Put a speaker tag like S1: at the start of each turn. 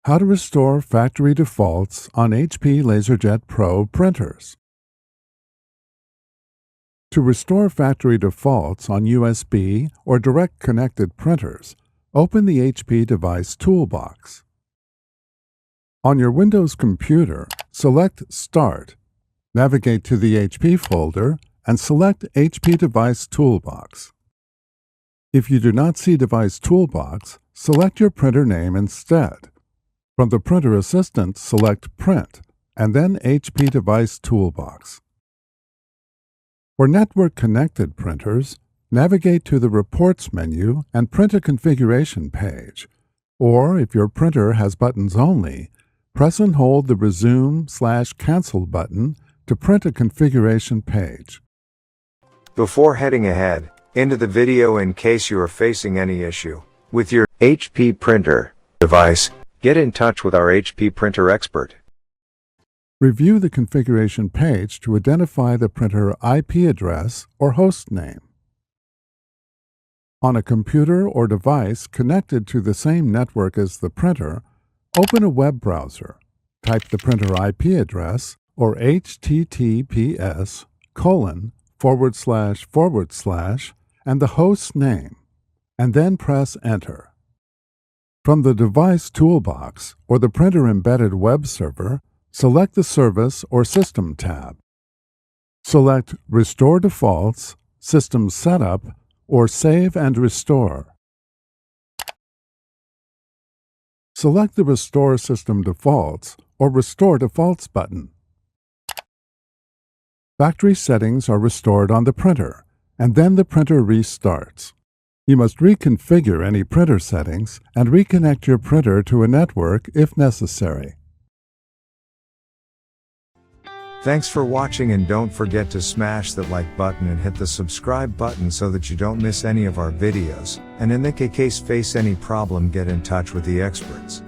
S1: How to restore factory defaults on HP LaserJet Pro printers. To restore factory defaults on USB or direct connected printers, open the HP device toolbox. On your Windows computer, select Start, navigate to the HP folder, and select HP Device Toolbox. If you do not see Device Toolbox, select your printer name instead. From the Printer Assistant, select Print, and then HP Device Toolbox. For network-connected printers, navigate to the Reports menu and print a configuration page. Or, if your printer has buttons only, press and hold the Resume/Cancel button to print a configuration page.
S2: Before heading ahead into the video, in case you are facing any issue with your HP printer device, get in touch with our HP printer expert.
S1: Review the configuration page to identify the printer IP address or host name. On a computer or device connected to the same network as the printer, open a web browser. Type the printer IP address or https:// and the host name, and then press Enter. From the Device Toolbox or the Printer Embedded Web Server, select the Service or System tab. Select Restore Defaults, System Setup, or Save and Restore. Select the Restore System Defaults or Restore Defaults button. Factory settings are restored on the printer, and then the printer restarts. You must reconfigure any printer settings and reconnect your printer to a network if necessary.
S2: Thanks for watching, and don't forget to smash that like button and hit the subscribe button so that you don't miss any of our videos. And in the case face any problem, get in touch with the experts.